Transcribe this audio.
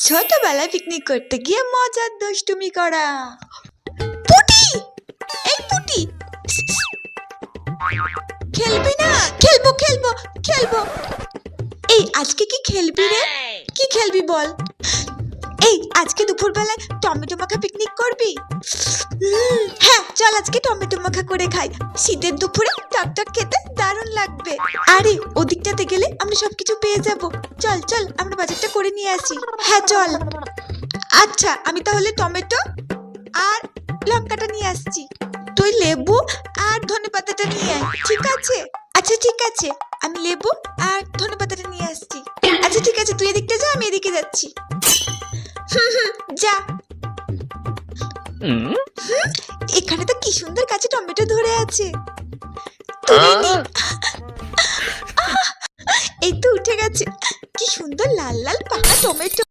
ছোটবেলায় পিকনিক করতে গিয়ে মজার দুষ্টুমি করা। পুটি, এই পুটি, খেলবি না? খেলবো খেলবো খেলবো। এই আজকে কি খেলবি রে? কি খেলবি বল? এই আজকে দুপুরবেলায় টমেটো মাখা পিকনিক করবি? হ্যাঁ চল আজকে টমেটো মাখা করে খাই। শীতের দুপুরে টকটক খেতে দারুণ লাগবে। আরে ওদিকটাতে গেলে আমরা সবকিছু পেয়ে যাব। চল চল আমরা বাজারটা করে নিয়ে আসি। হ্যাঁ চল। আচ্ছা আমি তাহলে টমেটো আর লঙ্কাটা নিয়ে আসছি, তুই লেবু আর ধনেপাতাটা নিয়ে আয়, ঠিক আছে? আচ্ছা ঠিক আছে, আমি লেবু আর ধনেপাতাটা নিয়ে আসছি। আচ্ছা ঠিক আছে, তুই এদিকটা যা, আমি এদিকে যাচ্ছি। যা। এখানে তো কি সুন্দর কাছে টমেটো ধরে আছে। এই তো উঠে গেছে। কি সুন্দর লাল লাল পাকা টমেটো।